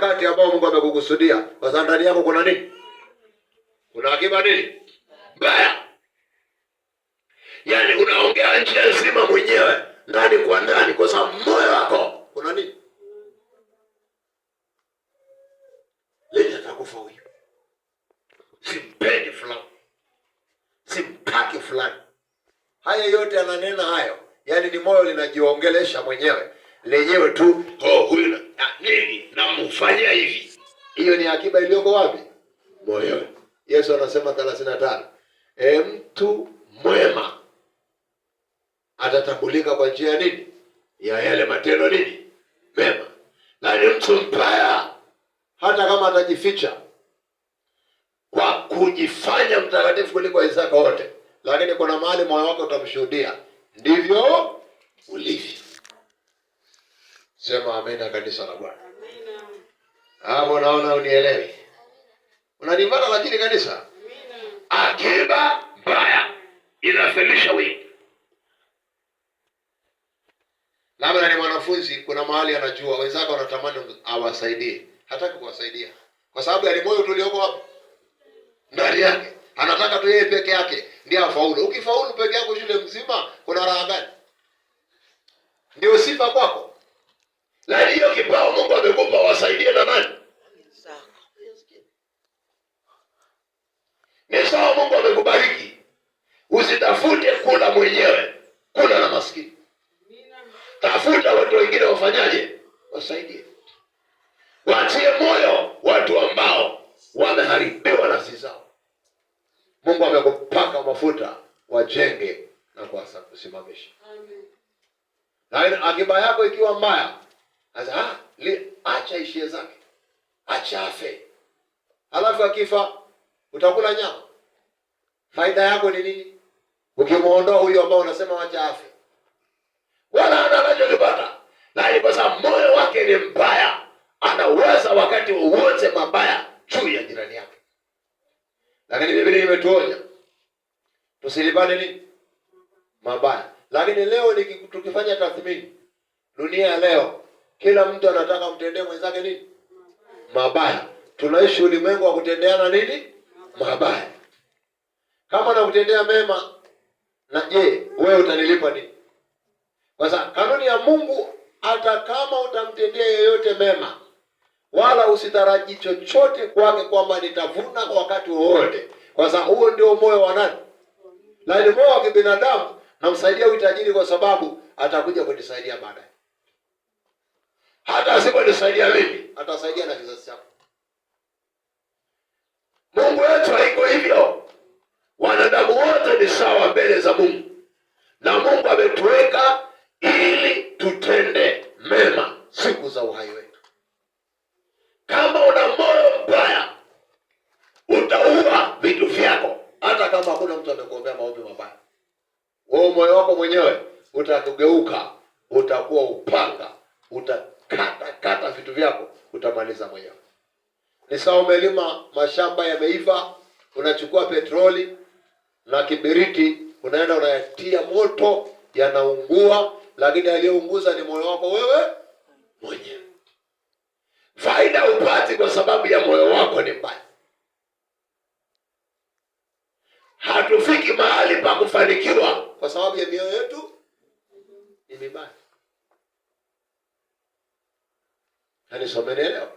wakati ambao Mungu amekukusudia. Kwa sababu ndani yako kuna nini? Kuna akiba nini? Mbaya. Yaani unaongea njia nzima mwenyewe ndani kwa ndani, kwa sababu moyo wako kuna nini? Lini atakufa huyu? Simpendi fulani, simtaki fulani. Haya yote ananena hayo, yaani ni moyo linajiongelesha mwenyewe lenyewe tu. Huyu nini namfanyia hivi. Hiyo ni akiba iliyoko wapi? Moyoni. Yesu anasema 35, mtu mwema atatambulika kwa njia nini? Ya yale matendo nini? Mema. Na ni mtu mbaya, hata kama atajificha kwa kujifanya mtakatifu kuliko Isaka wote, lakini kuna mahali moyo wako utamshuhudia ndivyo ulivyo. Sema amina kanisa la Bwana. Amina. Hapo naona unielewi. Unanipata lakini kanisa? Amina. Akiba mbaya inafelisha wengi. Labda ni mwanafunzi, kuna mahali anajua wenzake wanatamani awasaidie, hataki kuwasaidia kwa sababu ya moyo tulioko hapo ndani yake. Anataka tu yeye peke yake ndiye afaulu. Ukifaulu peke yako shule mzima, kuna raha gani? Ndio sifa kwako. Na hiyo kibao Mungu amekupa wasaidie na nani? Ni sawa, Mungu amekubariki. Usitafute kula mwenyewe, kula na maskini. Tafuta watu wengine wafanyaje? Wasaidie. Watie moyo watu ambao wameharibiwa nafsi zao. Mungu amekupaka mafuta wajenge na kusimamisha. Amen. Na akiba yako ikiwa mbaya, sasa acha ishie zake. Acha afe. Halafu akifa utakula nyama. Faida yako ni nini? Ukimuondoa huyo ambao unasema acha afe. Wala anachokipata. Na kwa sababu moyo wake ni mbaya, anaweza wakati wowote mabaya juu ya jirani yake. Lakini Biblia imetuonya tusilipane nini? Mabaya. Lakini leo tukifanya tathmini dunia ya leo, kila mtu anataka mtendee mwenzake nini? Mabaya. Tunaishi ulimwengu wa kutendeana nini? Mabaya. Kama nakutendea mema, na je, wewe utanilipa nini? Kwa sababu kanuni ya Mungu, hata kama utamtendea yeyote mema, wala usitaraji chochote kwake kwamba nitavuna kwa wakati wowote. Kwa sababu huo ndio moyo wa nani? Na ni moyo wa kibinadamu. Namsaidia utajiri kwa sababu atakuja kunisaidia baadaye. Hata asiponisaidia mimi, atasaidia na kizazi chako. Mungu wetu haiko hivyo. Wanadamu wote ni sawa mbele za Mungu. Na Mungu ametuweka ili tutende mema siku za uhai wetu. Kama una moyo mbaya, utaua vitu vyako hata kama hakuna mtu amekuombea maombi mabaya. Wewe moyo wako mwenyewe utakugeuka, utakuwa upanga, utakata vitu vyako, utamaliza mwenyewe. Ni sawa umelima mashamba yameiva, unachukua petroli na kiberiti, unaenda unayatia moto, yanaungua, lakini aliyeunguza ni moyo wako wewe mwenyewe. Faida upati kwa sababu ya moyo wako ni mbaya. Hatufiki mahali pa kufanikiwa kwa sababu ya mioyo yetu ni mibaya. Nisomeni leo.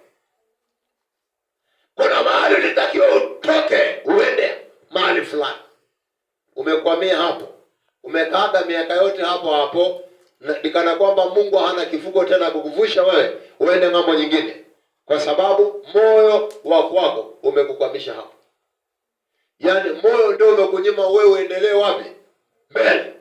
Kuna mahali unatakiwa utoke uende mahali fulani. Umekwamia hapo. Umekaaga miaka yote hapo. Nikana kwamba Mungu hana kifuko tena kukuvusha wewe uende ng'ambo nyingine. Kwa sababu moyo wako umekukwamisha hapo. Yaani moyo ndio umekunyima wewe uendelee wapi? Mbele.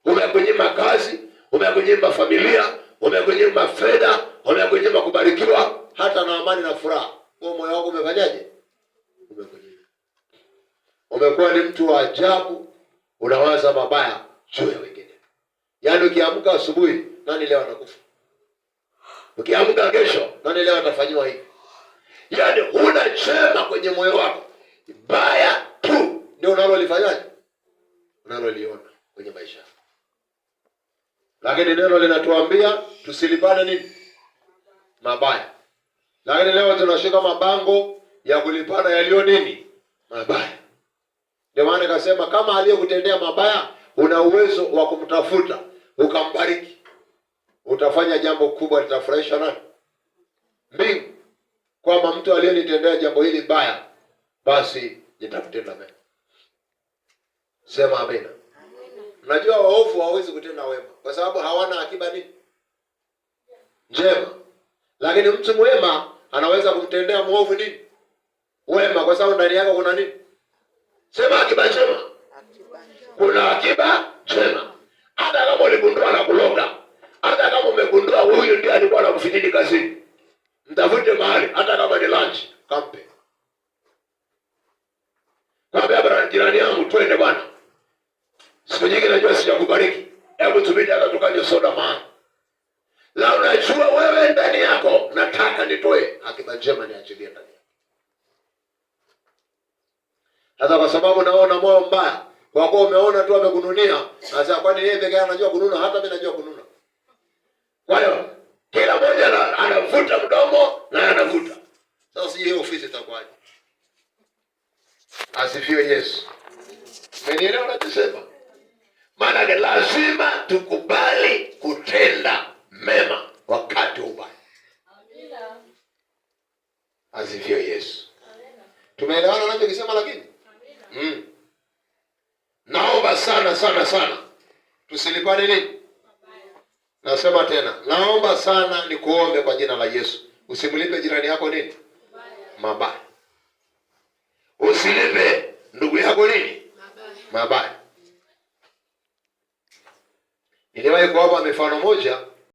Umekunyima kazi, umekunyima familia, umekunyima fedha, umekunyima kubarikiwa, hata na amani na furaha. Kwa moyo wako umefanyaje? Umekunyima. Umekuwa ni mtu wa ajabu, unawaza mabaya juu ya wengine. Yaani ukiamka asubuhi, nani leo anakufa? Ukiamka kesho, nani leo atafanywa hivi? Yaani huna chema kwenye moyo wako. Baya tu ndio unalolifanyaje? Unaloliona kwenye maisha. Lakini neno linatuambia tusilipane nini? Mabaya. Lakini leo tunashika mabango ya kulipana yaliyo nini? Mabaya. Ndio maana nikasema kama aliyekutendea mabaya una uwezo wa kumtafuta ukambariki, utafanya jambo kubwa litafurahisha nani? Mbingu. Kwamba mtu aliyenitendea jambo hili baya, basi nitakutenda mema. Sema amina. Unajua waovu hawawezi kutenda wema kwa sababu hawana akiba nini? Njema. Lakini mtu mwema anaweza kumtendea mwovu nini? Wema, kwa sababu ndani yake kuna nini? Sema akiba njema. Kuna akiba njema. Hata kama uligundua na kuloga, hata kama umegundua huyu ndiye alikuwa anakufitini kazini, mtafute mahali, hata kama ni lunch, kampe. Mwambie bwana, jirani yangu, twende bwana, siku nyingi najua sijakubariki, hebu tupite hata tukanywe soda maana. La, unajua wewe ndani yako nataka nitoe akiba njema, niachilie ndani. Hata kwa sababu naona moyo mbaya, kwa kuwa umeona tu amekununia, sasa kwani yeye pekee anajua kununa? Hata mimi najua kununa. Kwa hiyo kila mmoja anavuta mdomo na anavuta. Sasa sije hiyo ofisi itakuwaje? Asifiwe Yesu. Mmenielewa ninachosema? Maana lazima tukubali kutenda mema wakati ubaya. Amina. Asifiwe Yesu. Amina. Tumeelewana ninachokisema lakini? Amina. Naomba sana tusilipane nini? Nasema tena, naomba sana nikuombe kwa jina la Yesu, usimlipe jirani yako nini? Mabaya. Usilipe ndugu yako nini? Mabaya. Niliwahi kuwapa mifano moja